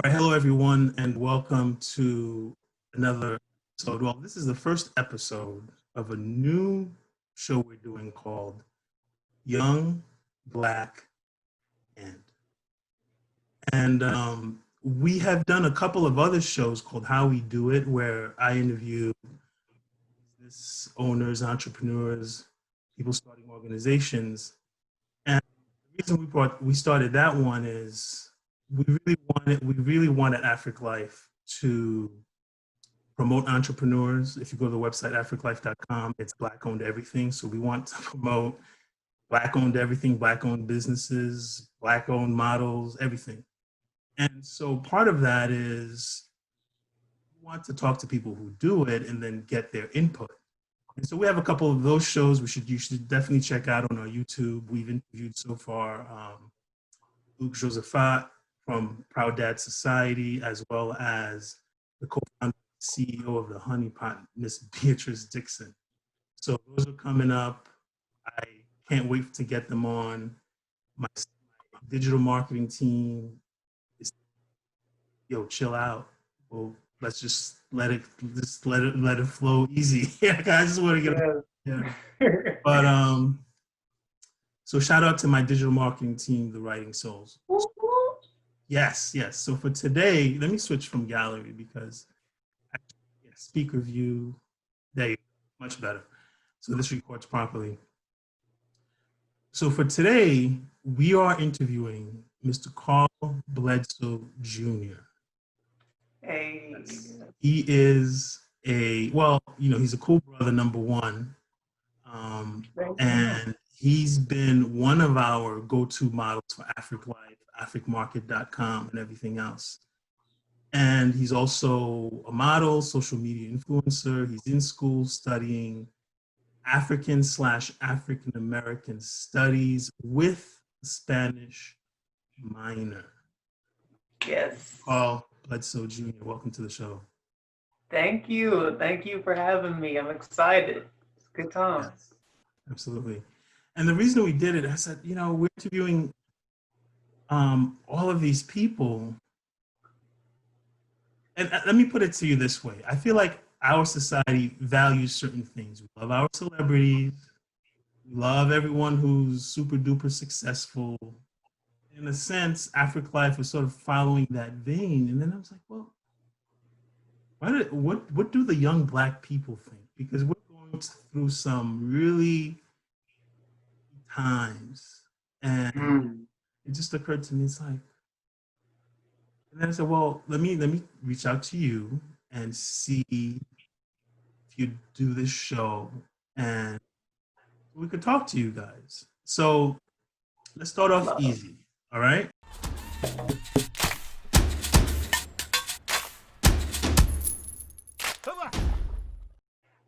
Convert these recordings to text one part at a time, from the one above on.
All right, hello everyone, and welcome to another episode. Well, this is the first episode of a new show we're doing called Young, Black, and. And we have done a couple of other shows called How We Do It, where I interview business owners, entrepreneurs, people starting organizations. And the reason we started that one is we really wanted AfrkLife to promote entrepreneurs. If you go to the website AfrkLife.com, it's Black owned everything. So we want to promote Black owned everything, Black owned businesses, Black owned models, everything. And so part of that is we want to talk to people who do it and then get their input. And so we have a couple of those shows you should definitely check out on our YouTube. We've interviewed so far Luke Josephat from Proud Dad Society, as well as the co-founder CEO of the Honey Pot, Miss Beatrice Dixon. So those are coming up. I can't wait to get them on. My digital marketing team is, chill out. Well, let's just let it flow easy. I just want to get yeah. But so shout out to my digital marketing team, the Writing Souls. Yes. So for today, let me switch from gallery because speaker view, there you go, much better. So this records properly. So for today, we are interviewing Mr. Carl Bledsoe Jr. Hey. He is he's a cool brother, number one. And he's been one of our go-to models for AfrkLife, AfrkMarket.com, and everything else. And he's also a model, social media influencer. He's in school studying African/African American studies with a Spanish minor. Yes. Carl Bledsoe Jr., welcome to the show. Thank you. Thank you for having me. I'm excited. It's a good time. Yes, absolutely. And the reason we did it, I said, we're interviewing all of these people. And let me put it to you this way. I feel like our society values certain things. We love our celebrities. We love everyone who's super duper successful. In a sense, AfrkLife was sort of following that vein. And then I was like, well, what do the young Black people think? Because we're going through some really times. And it just occurred to me, it's like, and then I said, well, let me reach out to you and see if you do this show and we could talk to you guys. So let's start off easy, all right?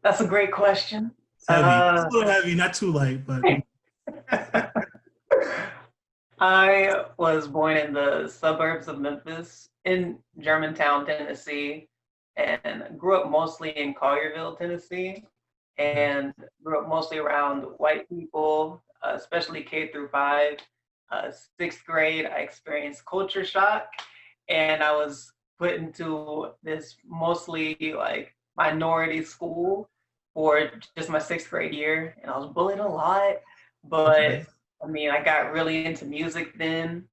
That's a great question. It's heavy. It's a little heavy, not too light, but. I was born in the suburbs of Memphis in Germantown, Tennessee, and grew up mostly in Collierville, Tennessee, and grew up mostly around white people, especially K through 5. Sixth grade, I experienced culture shock, and I was put into this mostly like minority school for just my 6th grade year, and I was bullied a lot, but I got really into music then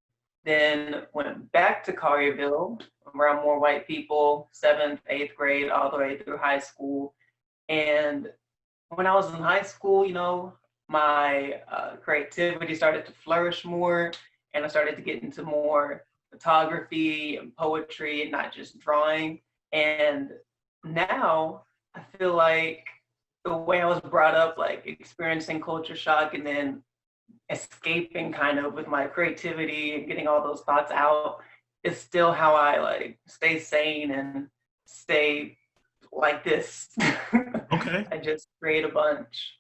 went back to Collierville, around more white people, 7th, 8th grade, all the way through high school. And when I was in high school, my creativity started to flourish more, and I started to get into more photography and poetry, and not just drawing. And now I feel like the way I was brought up, like experiencing culture shock and then escaping kind of with my creativity and getting all those thoughts out, is still how I like stay sane and stay like this. Okay. I just create a bunch.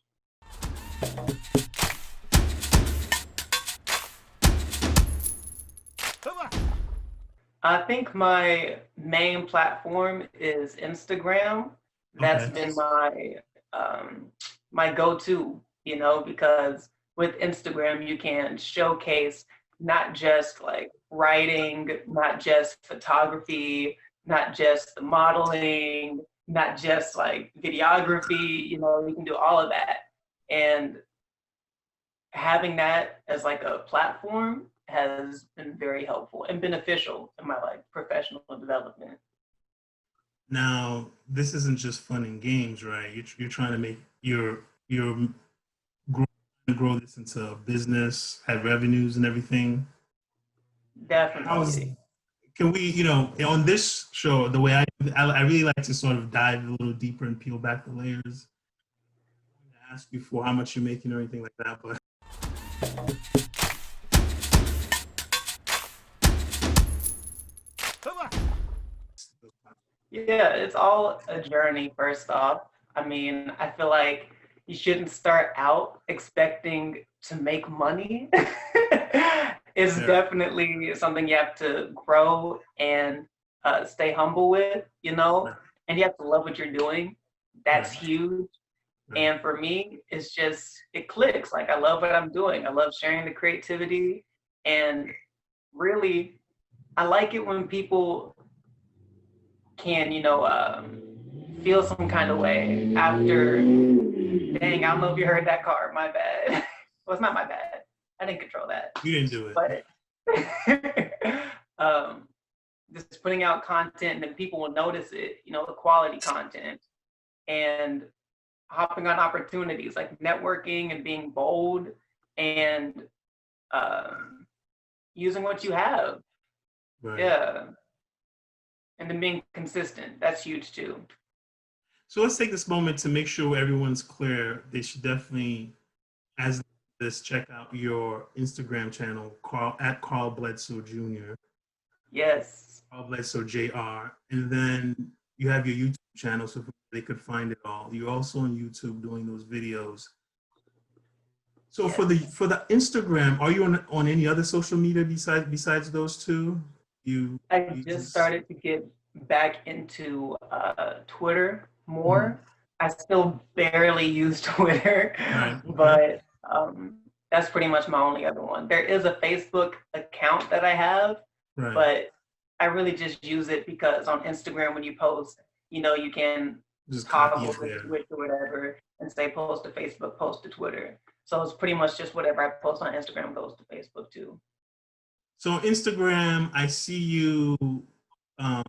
I think my main platform is Instagram. That's been my my go-to, because with Instagram you can showcase not just like writing, not just photography, not just the modeling, not just like videography, you know, you can do all of that. And having that as like a platform has been very helpful and beneficial in my like professional development. Now, this isn't just fun and games, right? You're trying to make your grow this into a business, have revenues and everything. How's Definitely. can we, on this show, the way I really like to sort of dive a little deeper and peel back the layers. I'm going to ask you for how much you're making or anything like that, but Yeah, it's all a journey, first off. I mean, I feel like you shouldn't start out expecting to make money. It's yeah, definitely something you have to grow and stay humble with, you know, right, and you have to love what you're doing. That's right, huge. right, And for me, it's just, it clicks. Like, I love what I'm doing. I love sharing the creativity. And really, I like it when people can, feel some kind of way after, dang, I don't know if you heard that car, my bad. Well, it's not my bad. I didn't control that. you didn't do it. But um, just putting out content and then people will notice it, you know, the quality content and hopping on opportunities like networking and being bold and using what you have. Right. Yeah. And then being consistent. That's huge too. So let's take this moment to make sure everyone's clear. They should definitely, as this, check out your Instagram channel, Carl Bledsoe Jr., Yes. Carl Bledsoe Jr., and then you have your YouTube channel so they could find it all. You're also on YouTube doing those videos. So Yes. for the Instagram, are you on any other social media besides those two? I just started to get back into Twitter more. I still barely use Twitter, Right. Okay. but that's pretty much my only other one. There is a Facebook account that I have, Right. but I really just use it because on Instagram, when you post, you know, you can Just copy toggle it the there. switch or whatever and say post to Facebook, post to Twitter. So it's pretty much just whatever I post on Instagram goes to Facebook too. So Instagram, I see you, the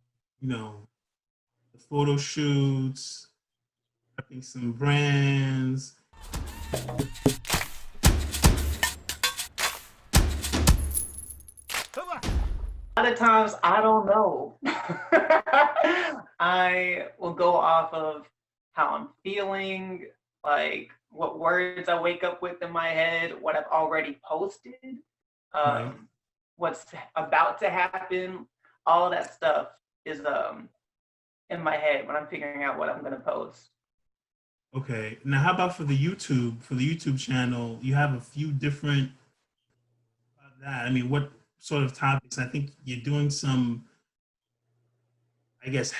photo shoots, prepping some brands. A lot of times I don't know. I will go off of how I'm feeling, like what words I wake up with in my head, what I've already posted, Right. what's about to happen. All of that stuff is in my head when I'm figuring out what I'm gonna post. Okay. Now, how about for the YouTube? For the YouTube channel, you have a few different that. I mean, what sort of topics? I think you're doing some, I guess,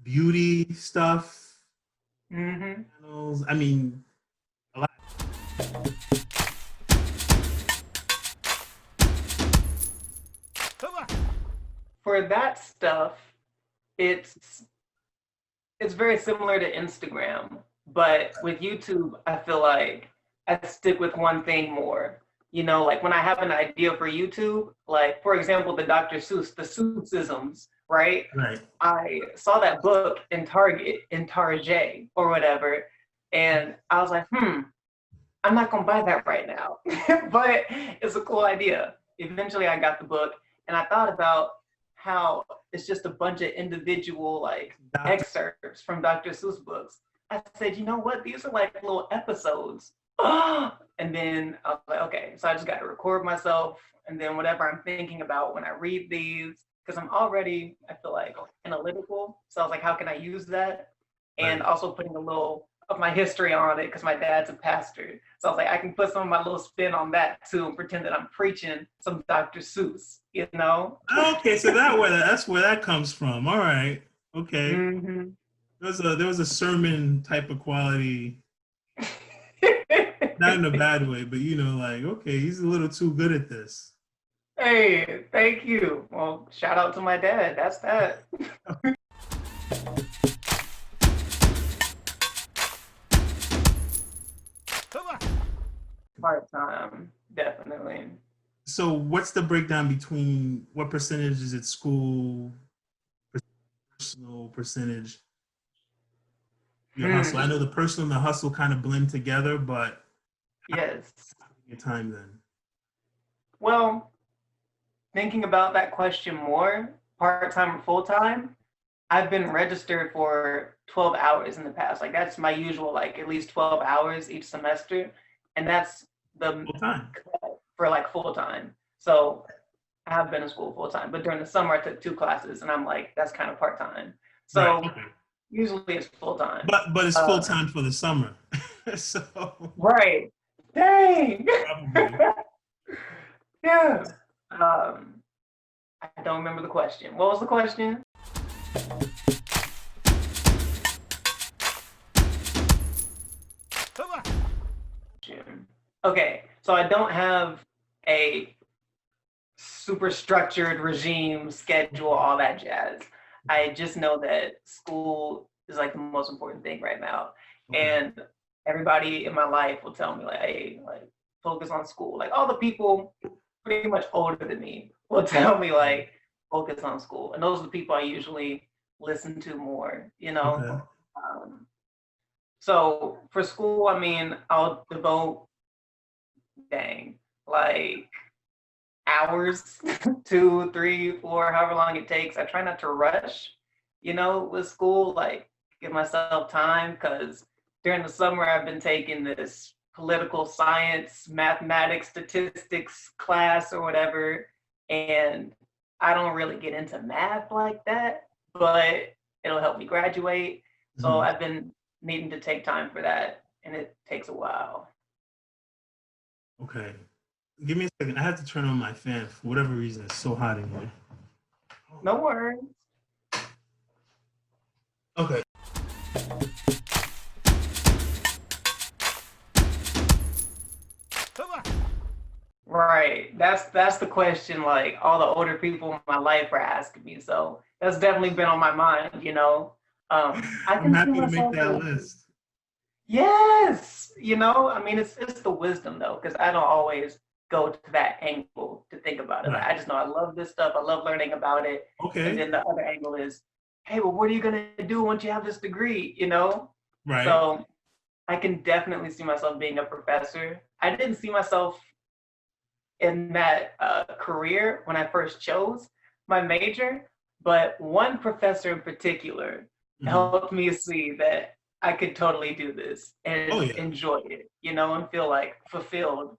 beauty stuff. Mm-hmm. Channels. I mean, a lot. For that stuff, it's very similar to Instagram, but with YouTube, I feel like I stick with one thing more. You know, like when I have an idea for YouTube, like for example, the Dr. Seuss, the Seussisms, right? Right. I saw that book in Target, in Target or whatever, and I was like, I'm not gonna buy that right now, but it's a cool idea. Eventually, I got the book, and I thought about how it's just a bunch of individual like excerpts from Dr. Seuss books. I said, you know what? These are like little episodes. And then I was like, okay, so I just got to record myself, and then whatever I'm thinking about when I read these, because I'm already, I feel like analytical. So I was like, how can I use that? And Right. also putting a little of my history on it because my dad's a pastor. So I was like, I can put some of my little spin on that too and pretend that I'm preaching some Dr. Seuss, you know? Okay, so that's where that comes from. All right. Okay. Mm-hmm. There was a sermon type of quality, not in a bad way, but like, okay, he's a little too good at this. Hey, thank you. Well, shout out to my dad. That's that. Part time, definitely. So what's the breakdown between what percentage is it school, personal percentage, your hustle? I Hmm. know the personal and the hustle kind of blend together, but Yes. your time then. Well, thinking about that question more, part time or full time, I've been registered for 12 hours in the past. Like that's my usual, like at least 12 hours each semester. And that's the Full time. for like full time. So I have been in school full time, but during the summer I took 2 classes and I'm like, that's kind of part time. Right. So Okay. usually it's full time. But it's full Uh, time for the summer. So right. Dang. probably. Yeah. Um, I don't remember the question. What was the question? Okay, so I don't have a super structured regime, schedule, all that jazz. I just know that school is like the most important thing right now. Okay. And everybody in my life will tell me like, hey, like focus on school. Like all the people pretty much older than me will tell me like focus on school. And those are the people I usually listen to more, you know. Okay. Um, so for school, I mean, I'll devote dang like hours, 2, 3, 4, however long it takes. I try not to rush, with school, like give myself time because during the summer I've been taking this political science, mathematics, statistics class or whatever. And I don't really get into math like that, but it'll help me graduate. So Mhm. I've been needing to take time for that, and it takes a while. Okay. Give me a second. I have to turn on my fan for whatever reason. It's so hot in here. No worries. Okay. Right. That's the question like all the older people in my life are asking me. So that's definitely been on my mind. I I'm can see happy to make myself that as list. yes, I mean it's the wisdom though, because I don't always go to that angle to think about it. Like Right. I just know I love this stuff, I love learning about it. And Okay. then the other angle is, hey, well, what are you gonna do once you have this degree? Right. So I can definitely see myself being a professor. I didn't see myself in that career when I first chose my major, but one professor in particular Hmm. helped me see that I could totally do this Oh and yeah. enjoy it, and feel like fulfilled.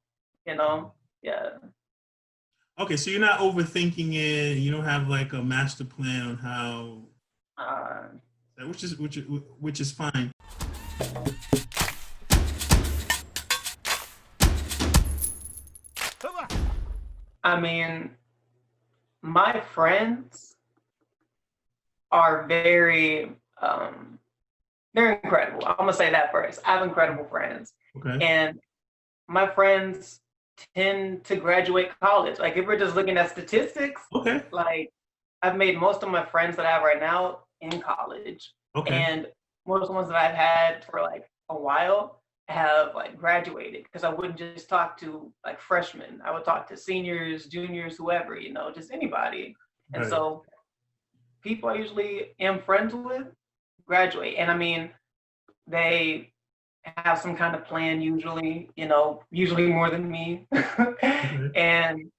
Yeah. Okay, so you're not overthinking it. You don't have like a master plan on how, Uh, which is fine. I mean, my friends are they're incredible. I'm gonna say that first. I have incredible friends, Okay. and my friends tend to graduate college. Like if we're just looking at statistics, Okay. like I've made most of my friends that I have right now in college, Okay. and most of the ones that I've had for like a while have like graduated because I wouldn't just talk to like freshmen. I would talk to seniors, juniors, whoever, just anybody. And Right. so people I usually am friends with graduate. And I mean, they have some kind of plan usually more than me. Okay. And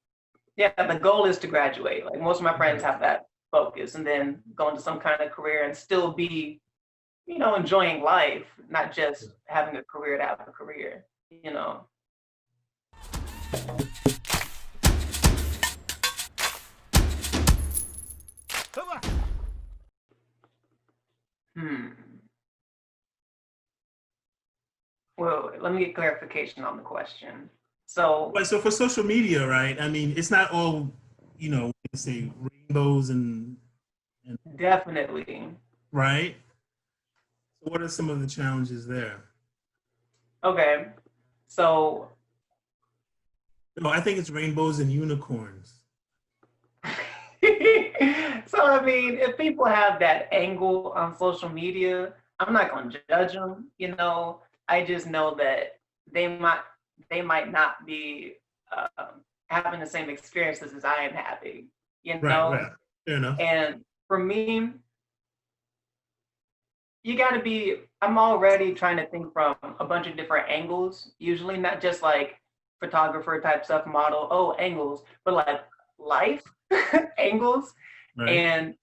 yeah, the goal is to graduate. Like most of my friends Okay. have that focus and then go into some kind of career and still be enjoying life, not just having a career to have a career. Hmm. Well, let me get clarification on the question. So But so for social media, right? I mean, it's not all, say rainbows and definitely. right. So what are some of the challenges there? Okay. So No, I think it's rainbows and unicorns. So, I mean, if people have that angle on social media, I'm not going to judge them, you know. I just know that they might they might not be having the same experiences as I am having, you Right, know. right. Fair enough. And for me, you got to be, I'm already trying to think from a bunch of different angles, usually not just like photographer type stuff, model, oh, angles, but like life angles. Right. And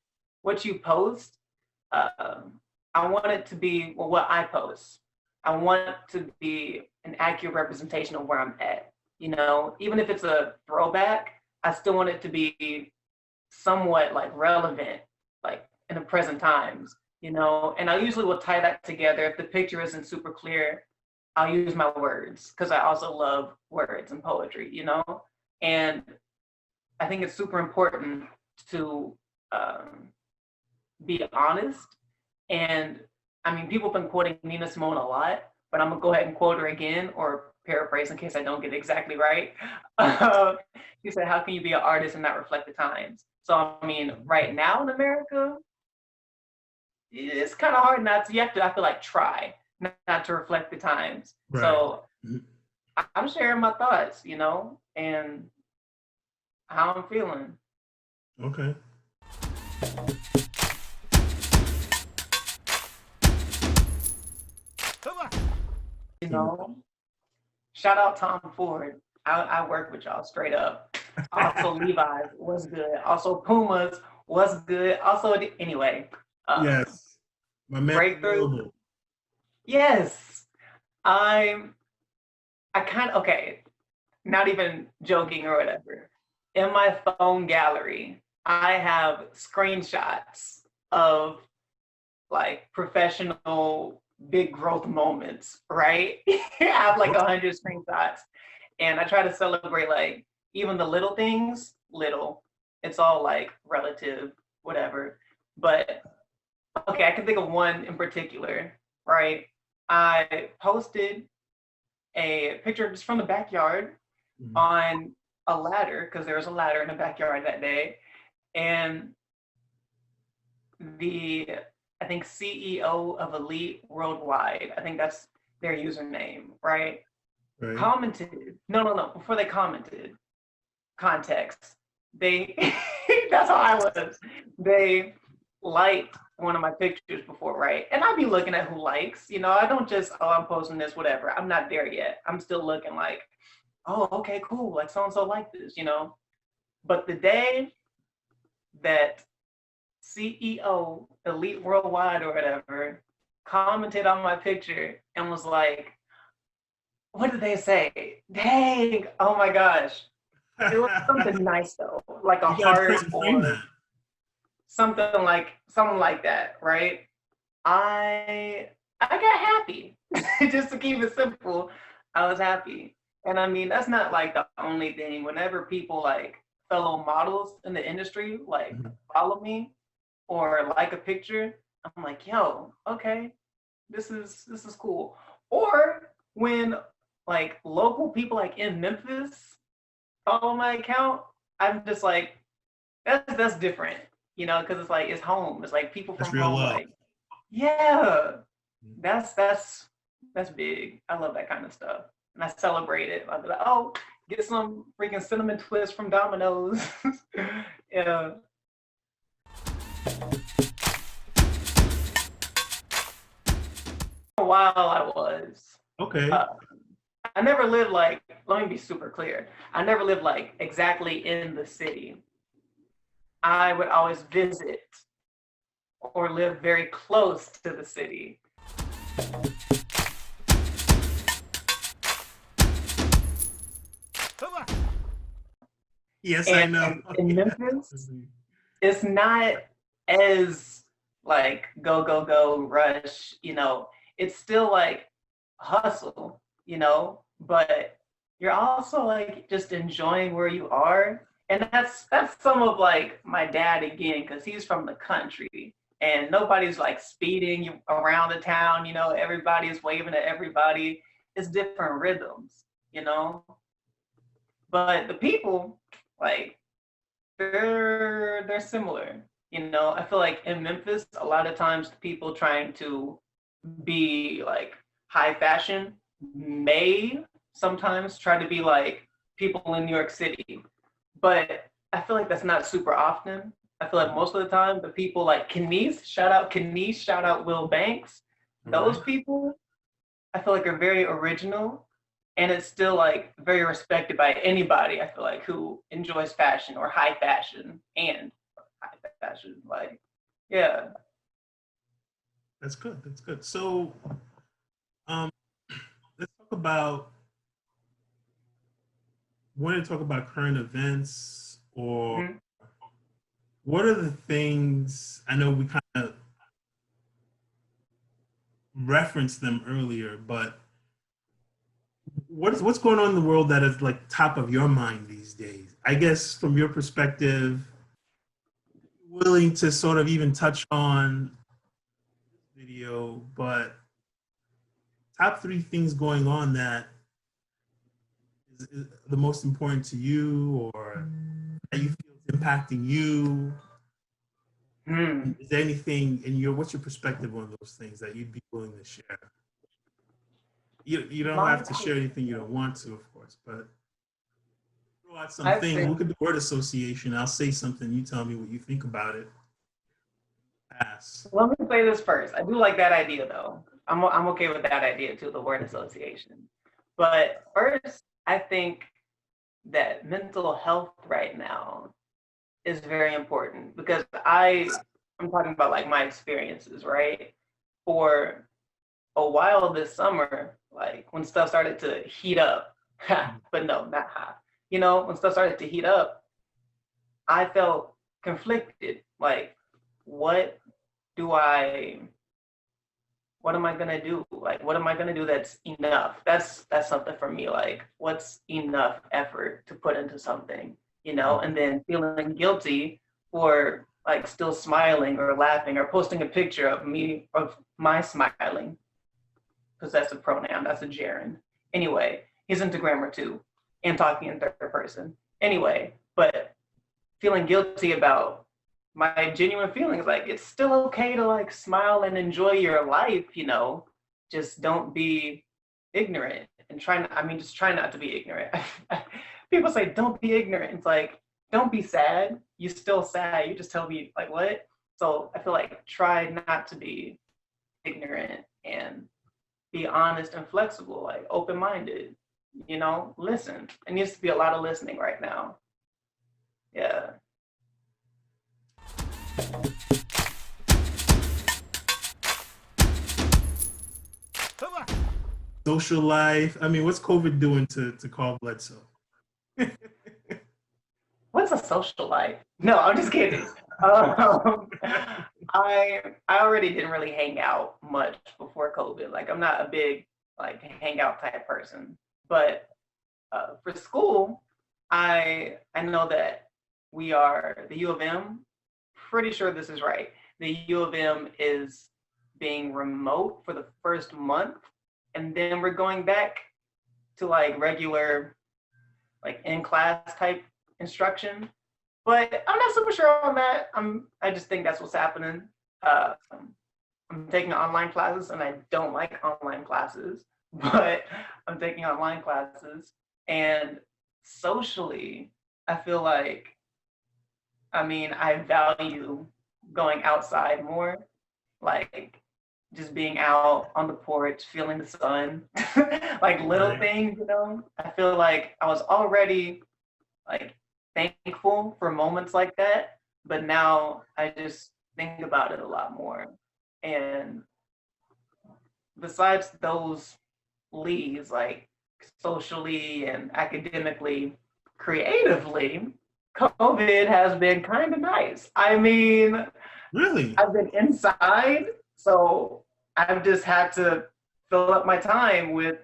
what you post, I want it to be, well, what I post, I want to be an accurate representation of where I'm at. You know, even if it's a throwback, I still want it to be somewhat like relevant, like in the present times, you know. And I usually will tie that together. If the picture isn't super clear, I'll use my words because I also love words and poetry, you know. And I think it's super important to be honest. And I mean, people have been quoting Nina Simone a lot, but I'm gonna go ahead and quote her again or paraphrase in case I don't get it exactly right. She said, "How can you be an artist and not reflect the times?" So I mean, right now in America, it's kind of hard not to. You have to, I feel like, try not to reflect the times. Right. So I'm sharing my thoughts, you know, and how I'm feeling. Okay. You know, shout out Tom Ford. I work with y'all straight up. Also Levi's was good. Also Pumas was good. Also anyway, Yes. My man breakthrough. available. Yes, I'm. I kind of okay. Not even joking or whatever. In my phone gallery, I have screenshots of like professional big growth moments. Right? I have like 100 screenshots, and I try to celebrate like even the little things. Little, it's all like relative, whatever. But okay, I can think of one in particular. Right? I posted a picture just from the backyard Mhm. on a ladder because there was a ladder in the backyard that day, and the I think CEO of Elite Worldwide, I think that's their username, right? Right. Commented. No. Before they commented, context. They that's how I was. They liked one of my pictures before, right? And I'd be looking at who likes, you know, I don't just, oh, I'm posting this, whatever. I'm not there yet. I'm still looking like, oh, okay, cool. Like so and so like this, you know. But the day that CEO, Elite Worldwide or whatever, commented on my picture and was like, what did they say? Dang, oh my gosh. It was something nice though, like a You gotta print heart and frame or that. something like that, right? I got happy. Just to keep it simple, I was happy. And I mean, that's not like the only thing. Whenever people like fellow models in the industry like Mhm. follow me or like a picture, I'm like, yo, okay, this is cool. Or when like local people like in Memphis follow my account, I'm just like, that's different, you know, because it's like it's home. It's like people That's from real home, love. like, yeah, that's big. I love that kind of stuff. And I celebrate it. I'll be like, oh, get some freaking cinnamon twist from Domino's. Yeah. For a while I was. Okay. Uh, I never lived like, let me be super clear. I never lived like exactly in the city. I would always visit or live very close to the city. Yes, I And know. in Yeah. Memphis, it's not as like go rush, you know. It's still like hustle, you know, but you're also like just enjoying where you are. And that's some of like my dad again, because he's from the country and nobody's like speeding around the town, you know, everybody's waving at everybody. It's different rhythms, you know. But the people, like they're similar. You know, I feel like in Memphis, a lot of times people trying to be like high fashion may sometimes try to be like people in New York City, but I feel like that's not super often. I feel like most of the time the people like Kenice, shout out Will Banks, All those right. people I feel like are very original and it's still like very respected by anybody, I feel like, who enjoys fashion or high fashion and high fashion. Like, yeah. That's good. That's good. So, um, let's talk about. Want to talk about current events, or Mhm. what are the things? I know we kind of referenced them earlier, but what's going on in the world that is like top of your mind these days? I guess from your perspective, willing to sort of even touch on video, but top three things going on that is the most important to you, or that you feel is impacting you. Hmm. Is there anything in your what's your perspective on those things that you'd be willing to share? You don't My, have to share anything you don't want to, of course, but throw out some I things. think, Look at the word association. I'll say something. You tell me what you think about it. Pass. let me say this first. I do like that idea though. I'm okay with that idea too, the word association. But first, I think that mental health right now is very important because I'm talking about like my experiences, right? For a while this summer, like when stuff started to heat up, but no, not hot. You know, when stuff started to heat up, I felt conflicted. Like, what do I what am I gonna do? Like, what am I gonna do that's enough? That's something for me. Like, what's enough effort to put into something, you know? And then feeling guilty for like still smiling or laughing or posting a picture of my smiling, because that's a pronoun, that's a gerund. Anyway, he's into grammar too, and talking in third person. Anyway, but feeling guilty about my genuine feelings. Like it's still okay to like smile and enjoy your life, you know. Just don't be ignorant and just try not to be ignorant. People say don't be ignorant. It's like, don't be sad. You still sad. You just tell me like what? So I feel like try not to be ignorant and be honest and flexible, like open-minded, you know, listen. It needs to be a lot of listening right now. Yeah. Social life. I mean, what's COVID doing to Carl Bledsoe? What's a social life? No, I'm just kidding. I already didn't really hang out much before COVID. Like I'm not a big like hangout type person. But for school, I know that we are the U of M. Pretty sure this is right. The U of M is being remote for the first month, and then we're going back to like regular like in class type instruction. But I'm not super sure on that. I just think that's what's happening. Uh, I'm taking online classes and I don't like online classes, but I'm taking online classes and socially, I feel like, I value going outside more, like just being out on the porch, feeling the sun, like little Right. things, you know. I feel like I was already like thankful for moments like that, but now I just think about it a lot more. And besides those leads, like socially and academically, creatively, COVID has been kind of nice. Really? I've been inside, so I've just had to fill up my time with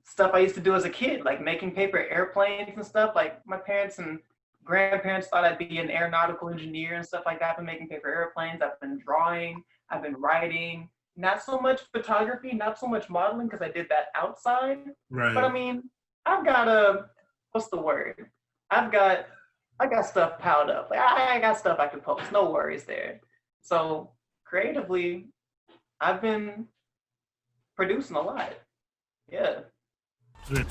stuff I used to do as a kid, like making paper airplanes and stuff. Like my parents and grandparents thought I'd be an aeronautical engineer and stuff like that. I've been making paper airplanes. I've been drawing. I've been writing. Not so much photography, not so much modeling because I did that outside. But Right. I've got a, what's the word? I've got I got stuff piled up. Like I got stuff I can post. No worries there. So creatively, I've been producing a lot. Yeah. Good.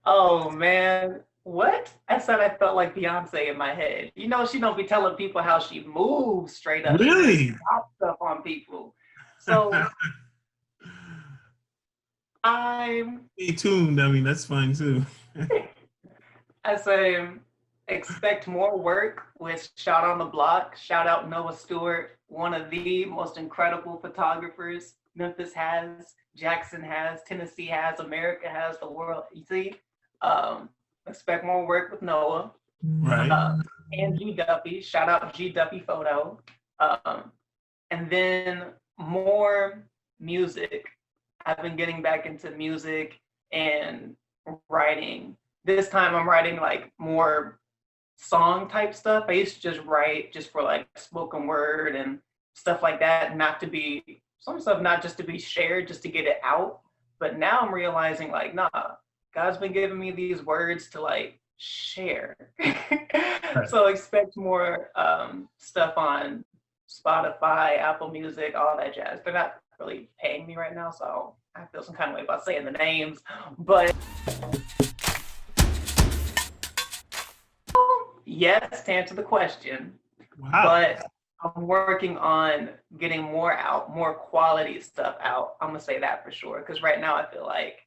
Oh man, what? I said I felt like Beyonce in my head. You know, she don't be telling people how she moves straight up. Really? She drops stuff on people. So I'm, Stay tuned. I mean, that's fine too. I say, expect more work with Shout on the Block. Shout out Noah Stewart, one of the most incredible photographers Memphis has, Jackson has, Tennessee has, America has, the world. You see, expect more work with Noah. Right. And G Duffy. Shout out G Duffy Photo. And then more music. I've been getting back into music and writing. This time I'm writing like more song type stuff. I used to just write just for like spoken word and stuff like that, not to be some stuff, not just to be shared, just to get it out. But now I'm realizing like, nah, God's been giving me these words to like share. So expect more stuff on Spotify, Apple Music, all that jazz. They're not really paying me right now, so I feel some kind of way about saying the names. But yes, to answer the question. Wow. But I'm working on getting more out, more quality stuff out. I'm gonna say that for sure. Because right now I feel like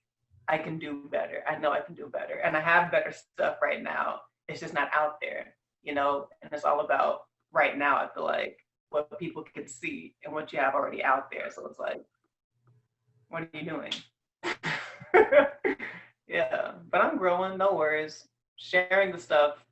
I can do better. I know I can do better. And I have better stuff right now. It's just not out there, you know? And it's all about right now, I feel like what people can see and what you have already out there. So it's like, what are you doing? Yeah, but I'm growing, no worries. Sharing the stuff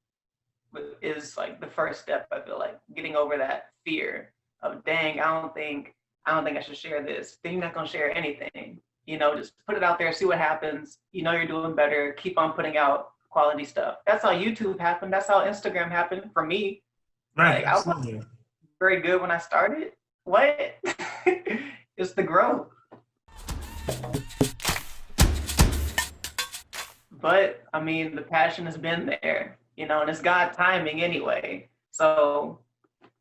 is like the first step. I feel like getting over that fear of dang, I don't think I should share this. Then you're not gonna share anything. You know, just put it out there, see what happens. You know you're doing better. Keep on putting out quality stuff. That's how YouTube happened. That's how Instagram happened for me. Right. Like I was very good when I started. What? It's the growth. But I mean, the passion has been there, you know, and it's God timing anyway. So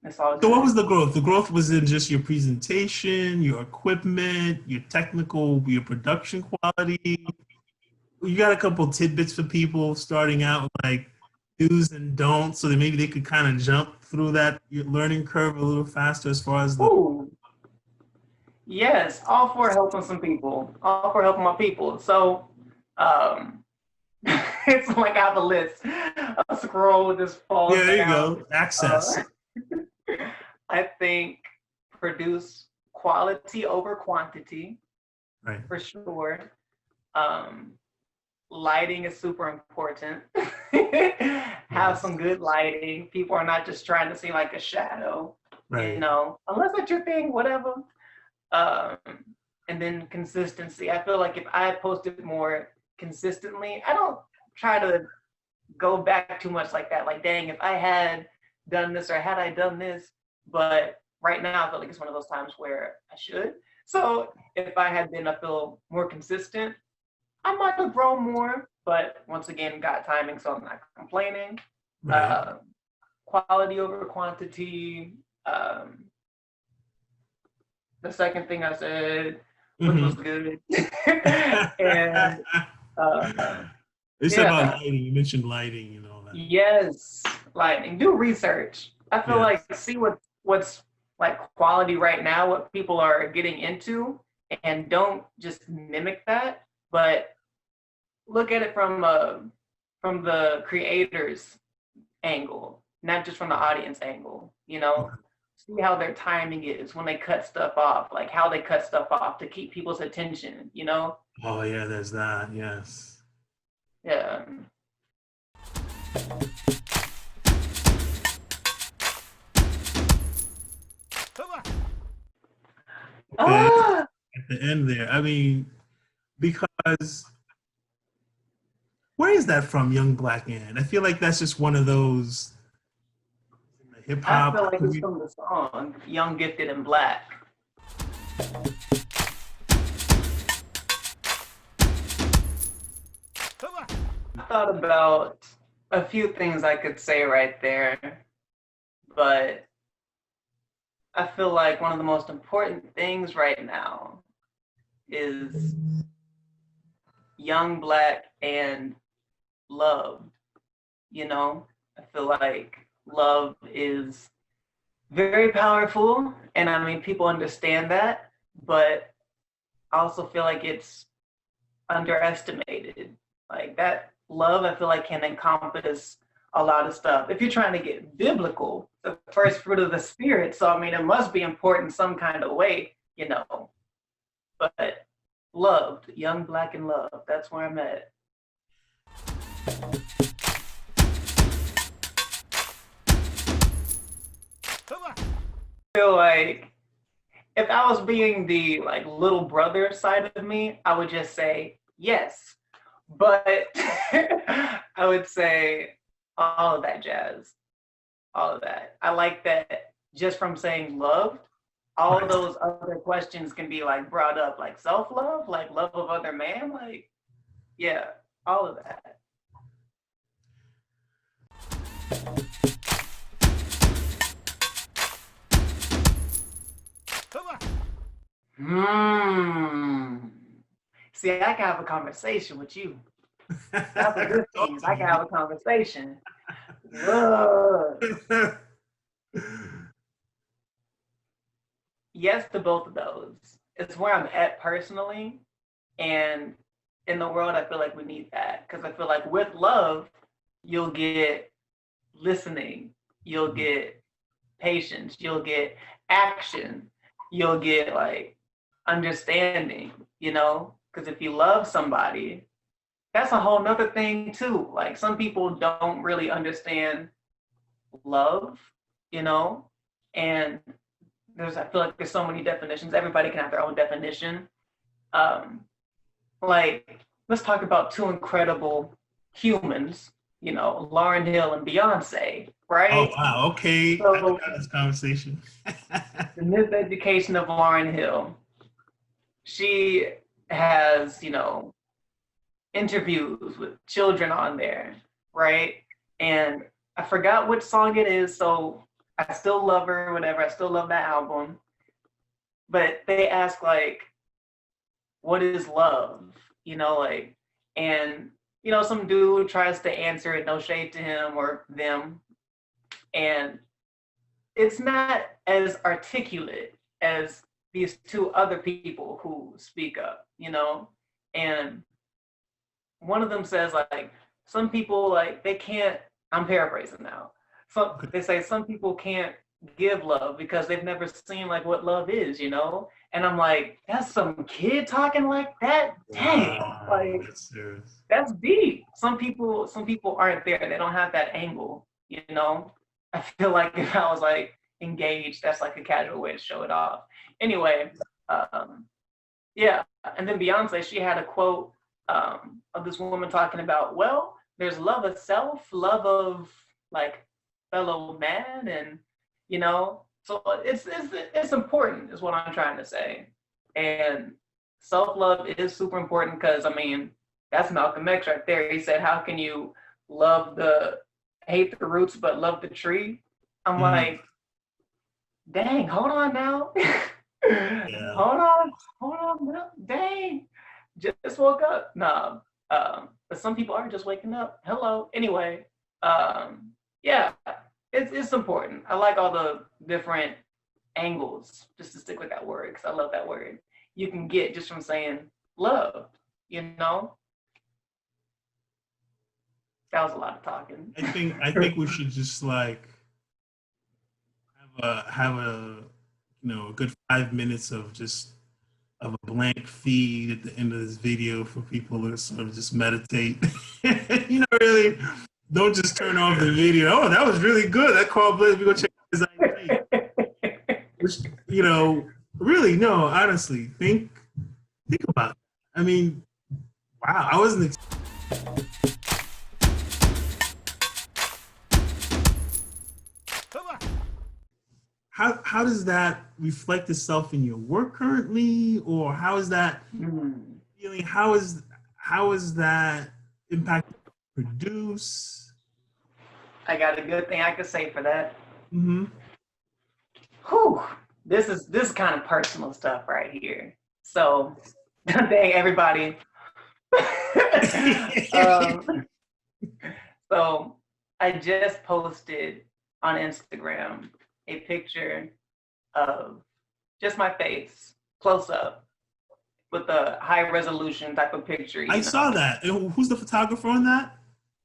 it's all. So what was the growth? The growth was in just your presentation, your equipment, your technical, your production quality. You got a couple tidbits for people starting out, like do's and don'ts, so that maybe they could kind of jump through that learning curve a little faster as far as the. Ooh. Yes, all for helping some people, all for helping my people. So it's like I have a list. I'll scroll with this falls Yeah, there you down. go. Access. I think produce quality over quantity, Right. for sure. Lighting is super important. Have some good lighting. People are not just trying to seem like a shadow, Right. you know, unless that's your thing, whatever. And then consistency. I feel like if I posted more consistently, I don't try to go back too much like that. Like, dang, if I had done this or had I done this, but right now I feel like it's one of those times where I should. So if I had been, I feel more consistent, I might have grown more, but once again, got timing, so I'm not complaining. Right. Quality over quantity. The second thing I said, which was good. And you said about lighting. You mentioned lighting and all that. Yes, lighting. Do research. I feel like see what's like quality right now, what people are getting into, and don't just mimic that, but look at it from the creator's angle, not just from the audience angle. You know, see how their timing is when they cut stuff off, like how they cut stuff off to keep people's attention. You know. Oh yeah, there's that. Yes. Yeah. Okay. At the end there, I mean, because where is that from, Young Black Ant? I feel like that's just one of those hip hop. I feel like it's from the song "Young, Gifted, and Black." thought about a few things I could say right there, but I feel like one of the most important things right now is young, Black, and love. You know, I feel like love is very powerful, and I mean, people understand that, but I also feel like it's underestimated. Like that love, I feel like can encompass a lot of stuff. If you're trying to get biblical, the first fruit of the spirit. So I mean, it must be important some kind of way, you know. But loved, young, Black, and love. That's where I'm at. I feel like if I was being the like little brother side of me, I would just say yes. But I would say all of that jazz, all of that. I like that just from saying loved, all of Right. those other questions can be like brought up, like self-love, like love of other man, like yeah, all of that. Hmm. See, I can have a conversation with you. That's a good Talk thing. to I me. can have a conversation. Look. Yes to both of those. It's where I'm at personally. And in the world, I feel like we need that. Because I feel like with love, you'll get listening, you'll get patience, you'll get action, you'll get like understanding, you know? Because if you love somebody, that's a whole nother thing too. Like some people don't really understand love, you know? And I feel like there's so many definitions. Everybody can have their own definition. Um, like, let's talk about two incredible humans, you know, Lauryn Hill and Beyonce, Oh right? wow, okay. I So forgot this conversation. the miseducation of Lauryn Hill, she has, you know, interviews with children on there, right? And I forgot which song it is, so I still love her, whatever. I still love that album. But they ask like, what is love? You know, like, and you know, some dude tries to answer it, no shade to him or them, and it's not as articulate as these two other people who speak up, you know, and one of them says like some people like they can't. I'm paraphrasing now. So they say some people can't give love because they've never seen like what love is, you know. And I'm like, that's some kid talking like that. Dang, Wow, like that's serious. that's deep. Some people aren't there. They don't have that angle, you know. I feel like if I was like engaged, that's like a casual way to show it off. Anyway, um, yeah, and then Beyonce, she had a quote of this woman talking about, well, there's love of self, love of like fellow man, and you know, so it's important, is what I'm trying to say. And self love is super important because I mean, that's Malcolm X right there. He said, "How can you love the hate the roots but love the tree?" I'm Mm, like, dang, hold on now. yeah. Hold on, no, dang. Just woke up. Nah. But some people are just waking up. Hello. Anyway, yeah, it's important. I like all the different angles, just to stick with that word, because I love that word. You can get just from saying love, you know? That was a lot of talking. I think we should just like have a a good 5 minutes of just of a blank feed at the end of this video for people to sort of just meditate. Really don't just turn off the video. Oh, that was really good. That Carl Blaze, we go check out his IG. Which, really, no, honestly, think about it. I mean, wow, I wasn't. How does that reflect itself in your work currently, or how is that feeling? How is that impacting produce. I got a good thing I could say for that. Mm-hmm. Whew. This is kind of personal stuff right here. So, thank everybody. um, so, I just posted on Instagram a picture of just my face, close up, with a high resolution type of picture. I saw that. And who's the photographer on that?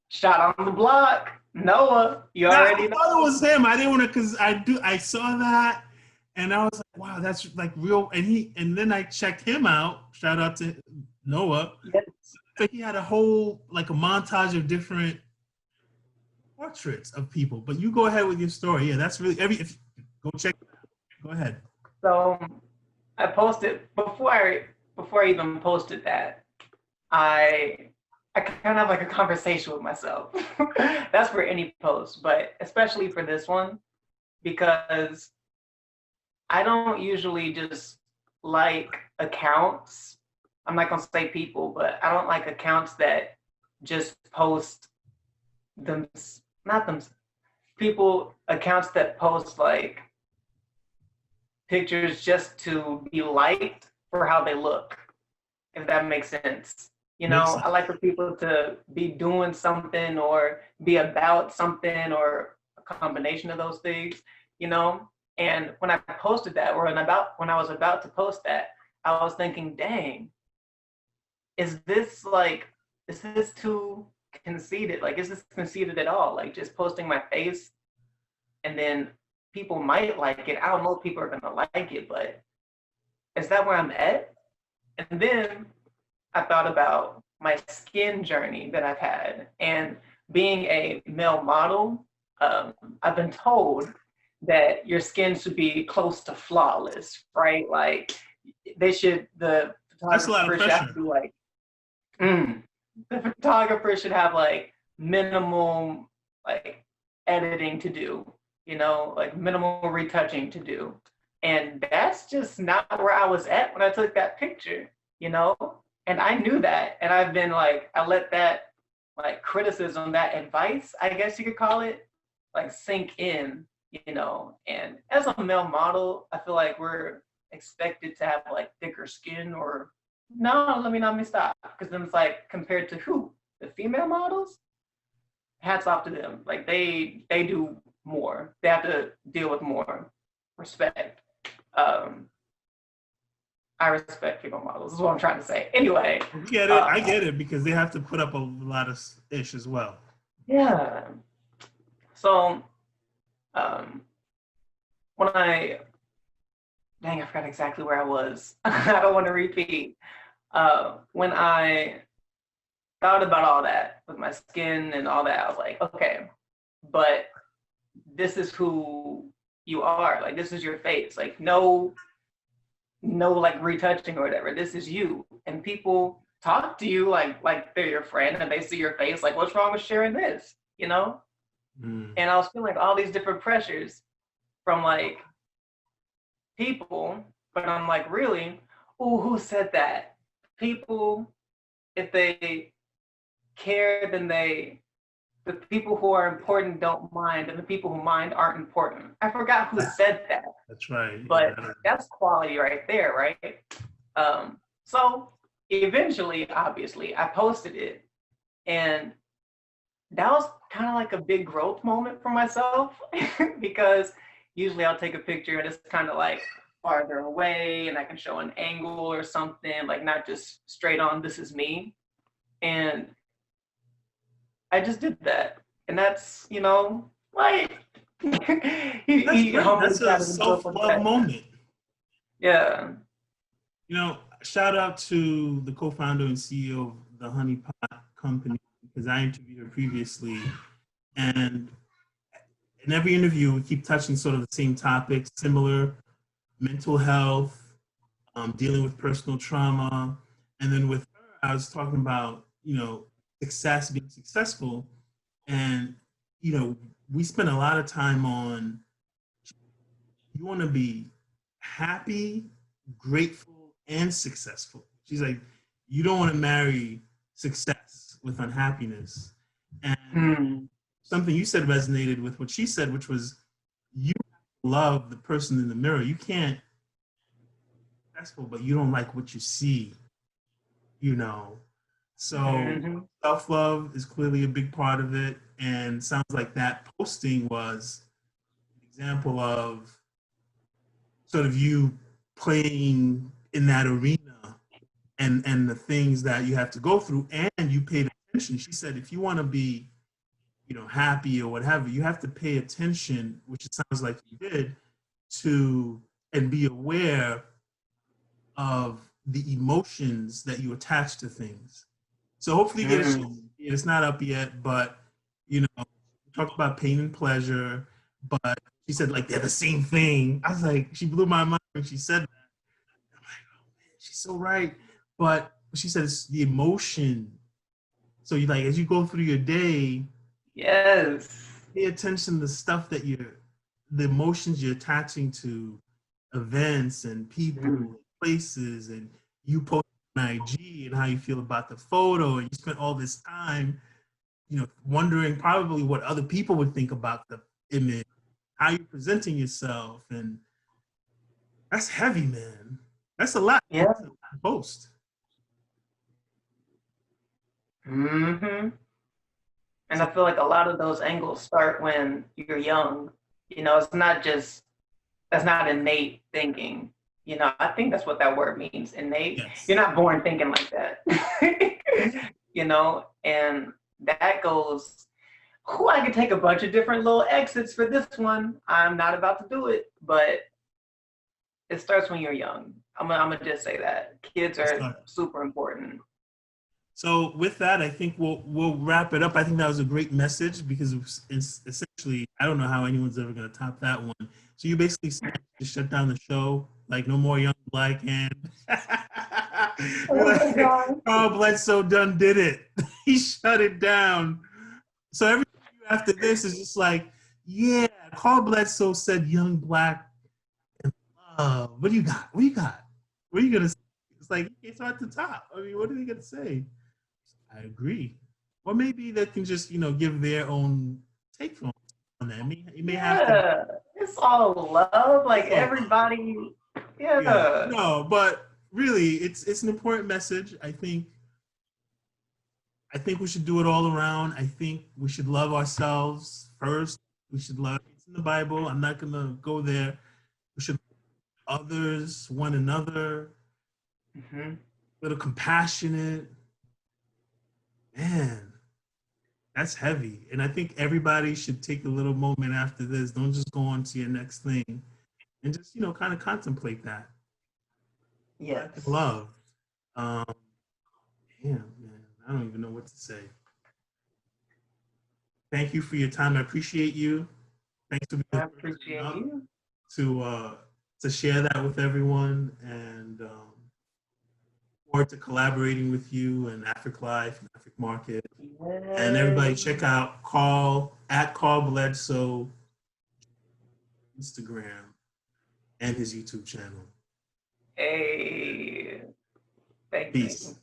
Shot on the block, Noah. You Yeah, already I know. thought it was him. I didn't want to, because I saw that and I was like, wow, that's like real. And then I checked him out. Shout out to Noah. Yes. So he had a whole, like a montage of different portraits of people. But you go ahead with your story. Yeah, that's really, if go check it out. Go ahead. So I posted before I even posted that, I kind of have like a conversation with myself. That's for any post, but especially for this one, because I don't usually just like accounts. I'm not gonna say people, but I don't like accounts that just post them, not them, people, accounts that post like pictures just to be liked for how they look, if that makes sense. You know, I like for people to be doing something or be about something or a combination of those things, you know? And when I posted that, or when I was about to post that, I was thinking, dang, is this too conceited? Like, is this conceited at all? Like, just posting my face and then people might like it. I don't know if people are gonna like it, but is that where I'm at? And then I thought about my skin journey that I've had, and being a male model, I've been told that your skin should be close to flawless, right? Like the photographer should have to be like, the photographer should have like minimal like editing to do, you know, like minimal retouching to do. And that's just not where I was at when I took that picture, you know? And I knew that. And I've been like, I let that like criticism, that advice, I guess you could call it, like sink in, you know? And as a male model, I feel like we're expected to have like thicker skin, or no, let me stop. Because then it's like, compared to who? The female models? Hats off to them. Like they do more. They have to deal with more. Respect. I respect female models, is what I'm trying to say. Anyway. I get it, because they have to put up a lot of ish as well. Yeah. So, I forgot exactly where I was. I don't want to repeat. When I thought about all that with my skin and all that, I was like, okay, but this is who you are. Like, this is your face. Like, no like retouching or whatever. This is you. And people talk to you like they're your friend, and they see your face like, what's wrong with sharing this? You know? And I was feeling like all these different pressures from like people, but I'm like, really? Ooh, who said that? People, if they care, then the people who are important don't mind, and the people who mind aren't important. I forgot who said that. That's right. But that's quality right there, right? So eventually, obviously, I posted it, and that was kind of like a big growth moment for myself because usually I'll take a picture and it's kind of like farther away, and I can show an angle or something, like not just straight on, this is me. And I just did that. And that's, you know, like, that's a self-love moment. Yeah. You know, shout out to the co-founder and CEO of the Honey Pot Company, because I interviewed her previously. And in every interview, we keep touching sort of the same topics, similar mental health, dealing with personal trauma. And then with her, I was talking about, you know, success, being successful. And, you know, we spend a lot of time on, you want to be happy, grateful, and successful. She's like, you don't want to marry success with unhappiness. And Hmm. something you said resonated with what she said, which was you love the person in the mirror. You can't be successful, but you don't like what you see, you know. So Hmm. self-love is clearly a big part of it. And sounds like that posting was an example of sort of you playing in that arena and the things that you have to go through, and you paid attention. She said if you want to be, you know, happy or whatever, you have to pay attention, which it sounds like you did, to and be aware of the emotions that you attach to things. So hopefully you get a chance. Hmm. It's not up yet, but you know, we talked about pain and pleasure, but she said like they're the same thing. I was like, she blew my mind when she said that. I'm like, oh man, she's so right. But she said it's the emotion. So you like as you go through your day, Yes. pay attention to the stuff that you're, the emotions you're attaching to events and people Hmm. and places, and you post on IG and how you feel about the photo, and you spent all this time, you know, wondering probably what other people would think about the image, how you're presenting yourself, and that's heavy, man. That's a lot Yeah. to post. Hmm. And So I feel like a lot of those angles start when you're young. You know, it's not just, that's not innate thinking. You know, I think that's what that word means, innate. You're yes, not born thinking like that. You know, and that goes, who I could take a bunch of different little exits for this one. I'm not about to do it, but it starts when you're young. I'm gonna just say that. Kids it's are not. super important. So with that, I think we'll wrap it up. I think that was a great message because it's essentially I don't know how anyone's ever going to top that one. So you basically said to shut down the show, like no more young black hand. You're Oh my like God. Carl Bledsoe done did it. He shut it down. So everything after this is just like, yeah, Carl Bledsoe said young black and love. What do you got? What do you got? What are you gonna say? It's like it's at the top. I mean, what are they gonna say? I agree. Or maybe they can just, you know, give their own take on that. I mean, you may have to. Yeah, it's all love. Like It's all love. everybody. Yeah. Yeah. No, but really, it's an important message. I think we should do it all around. I think we should love ourselves first. We should love. It's in the Bible. I'm not gonna go there. We should love others, one another. Hmm. A little compassionate. Man, that's heavy. And I think everybody should take a little moment after this. Don't just go on to your next thing and just, you know, kind of contemplate that. Black and Yes. love. Um, damn, man. I don't even know what to say. Thank you for your time. I appreciate you. Thanks for being the I first one appreciate up you. to uh, to share that with everyone, and forward to collaborating with you and AfrkLife and Afric Market. And everybody Yes. check out Carl at Carl Bledsoe Instagram and his YouTube channel. Hey, thank you. Peace.